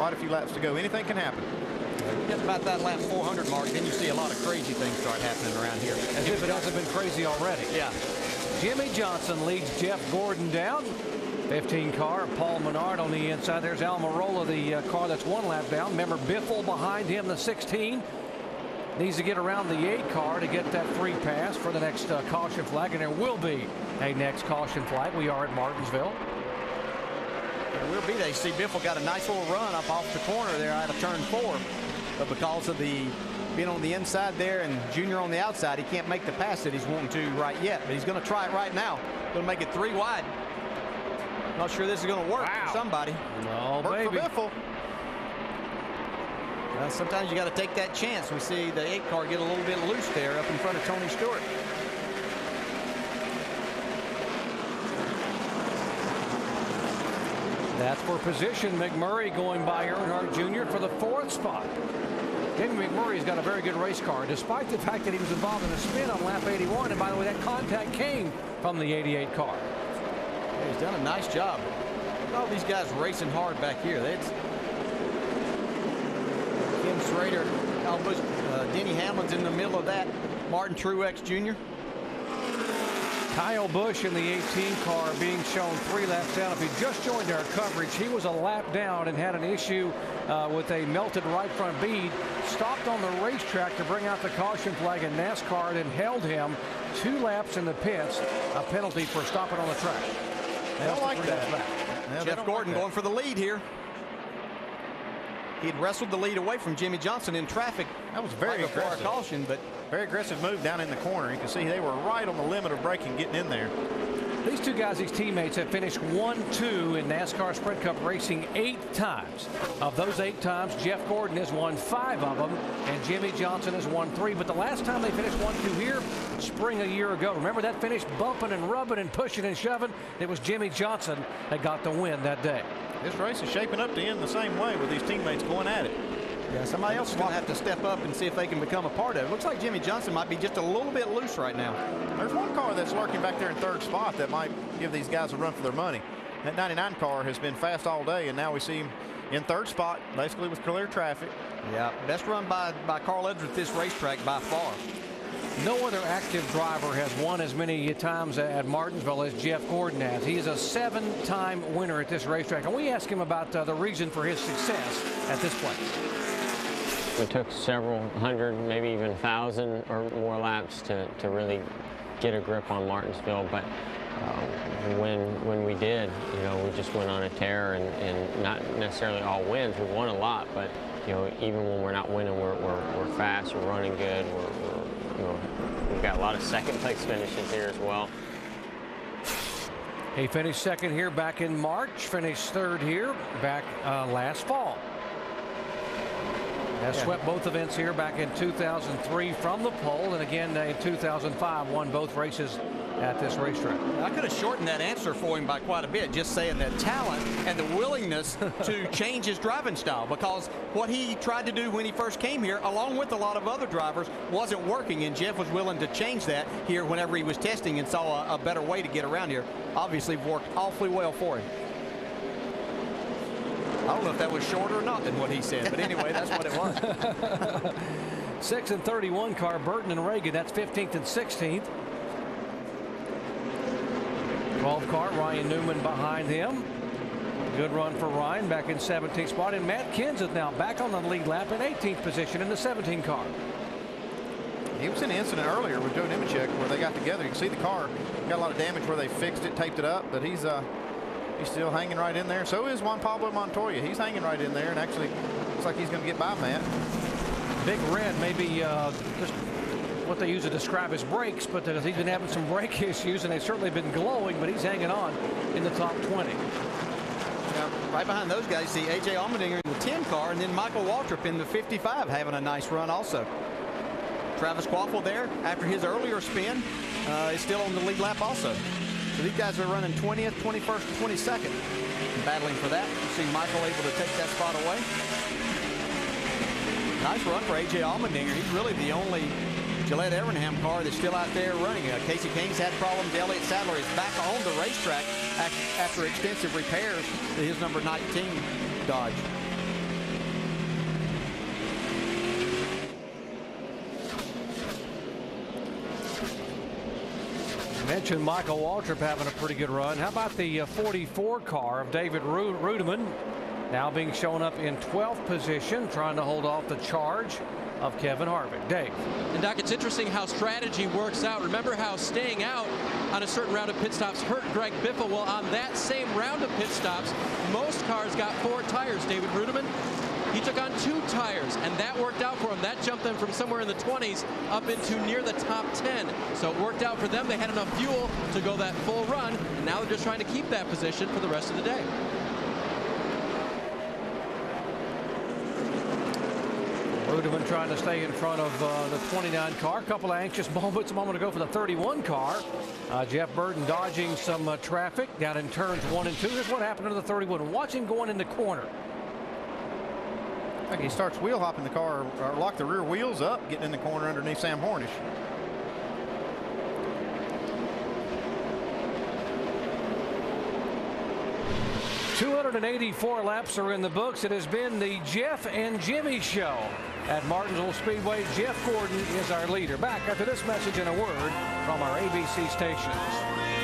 quite a few laps to go. Anything can happen. Just about that lap 400 mark, then you see a lot of crazy things start happening around here. As if it hasn't been crazy already. Yeah. Jimmy Johnson leads Jeff Gordon down. 15 car, Paul Menard on the inside. There's Almirola, the car that's 1 lap down. Remember, Biffle behind him, the 16. Needs to get around the 8 car to get that free pass for the next caution flag, and there will be a next caution flag. We are at Martinsville. There will be. They see Biffle got a nice little run up off the corner there out of turn 4, but because of the being on the inside there and Junior on the outside, he can't make the pass that he's wanting to right yet, but he's going to try it right now. Going to make it 3 wide. Not sure this is going to work for somebody. No, Work baby. for Biffle. Well, sometimes you got to take that chance. We see the 8 car get a little bit loose there up in front of Tony Stewart. That's for position. McMurray going by Earnhardt Jr. for the 4th spot. Jamie McMurray's got a very good race car, despite the fact that he was involved in a spin on lap 81. And by the way, that contact came from the 88 car. Yeah, he's done a nice job. Look at all these guys racing hard back here. That's Ken Schrader, Kyle Busch, Denny Hamlin's in the middle of that. Martin Truex Jr. Kyle Busch in the 18 car being shown 3 laps down. If he just joined our coverage, he was a lap down and had an issue with a melted right front bead. Stopped on the racetrack to bring out the caution flag, and NASCAR then held him 2 laps in the pits, a penalty for stopping on the track. They don't like that. Yeah, Jeff Gordon going for the lead here. He had wrestled the lead away from Jimmy Johnson in traffic. That was very right before aggressive. a caution, but very aggressive move down in the corner. You can see they were right on the limit of braking, getting in there. These 2 guys, these teammates, have finished 1-2 in NASCAR Sprint Cup racing 8 times. Of those 8 times, Jeff Gordon has won 5 of them, and Jimmy Johnson has won 3. But the last time they finished 1-2 here, spring a year ago. Remember that finish bumping and rubbing and pushing and shoving? It was Jimmy Johnson that got the win that day. This race is shaping up to end the same way with these teammates going at it. yeah, somebody else is going to have to step up and see if they can become a part of it. Looks like Jimmy Johnson might be just a little bit loose right now. There's one car that's lurking back there in 3rd spot that might give these guys a run for their money. That 99 car has been fast all day, and now we see him in 3rd spot, basically with clear traffic. Yeah, best run by Carl Edwards at this racetrack by far. No other active driver has won as many times at Martinsville as Jeff Gordon has. He is a 7-time winner at this racetrack, and we asked him about the reason for his success at this place. We took several hundred, maybe even 1,000 or more laps to really get a grip on Martinsville, but when we did, you know, we just went on a tear, and not necessarily all wins. We won a lot, but you know, even when we're not winning, we're fast, we're running good, you know, we've got a lot of 2nd place finishes here as well. He finished 2nd here back in March, finished 3rd here back last fall. Has swept both events here back in 2003 from the pole, and again in 2005 won both races at this racetrack. I could have shortened that answer for him by quite a bit, just saying that talent and the willingness to change his driving style, because what he tried to do when he first came here, along with a lot of other drivers, wasn't working, and Jeff was willing to change that here whenever he was testing and saw a better way to get around here. Obviously worked awfully well for him. I don't know if that was shorter or not than what he said, but anyway, that's what it was. 6th and 31 car, Burton and Reagan. That's 15th and 16th. 12 car, Ryan Newman behind him. Good run for Ryan back in 17th spot. And Matt Kenseth now back on the lead lap in 18th position in the 17 car. He was in an incident earlier with Joe Nemechek where they got together. You can see the car got a lot of damage where they fixed it, taped it up, but he's still hanging right in there. So is Juan Pablo Montoya. He's hanging right in there, and actually looks like he's going to get by Matt. Big red, maybe just what they use to describe as brakes, but he's been having some brake issues, and they've certainly been glowing, but he's hanging on in the top 20. Now, right behind those guys, see A.J. Allmendinger in the 10 car, and then Michael Waltrip in the 55 having a nice run also. Travis Quaffle there after his earlier spin is still on the lead lap also. So these guys are running 20th, 21st, 22nd. Battling for that. You see Michael able to take that spot away. Nice run for A.J. Allmendinger. He's really the only Gillette Evernham car that's still out there running. Casey King's had problems. Elliott Sadler is back on the racetrack after extensive repairs to his number 19 Dodge. Mentioned Michael Waltrip having a pretty good run. How about the 44 car of David Rudeman, now being shown up in 12th position, trying to hold off the charge of Kevin Harvick. Dave. And Doc, it's interesting how strategy works out. Remember how staying out on a certain round of pit stops hurt Greg Biffle? Well, on that same round of pit stops, most cars got 4 tires. David Rudeman, he took on 2 tires, and that worked out for him. That jumped them from somewhere in the 20s up into near the top 10. So it worked out for them. They had enough fuel to go that full run, and now they're just trying to keep that position for the rest of the day. Rudeman trying to stay in front of the 29 car. A couple of anxious moments a moment ago for the 31 car. Jeff Burton dodging some traffic down in turns 1 and 2. Here's what happened to the 31. Watch him going in the corner. I think he starts wheel hopping the car, or lock the rear wheels up, getting in the corner underneath Sam Hornish. .284 laps are in the books. It has been the Jeff and Jimmy show at Martinsville Speedway. Jeff Gordon is our leader. Back after this message and a word from our ABC stations.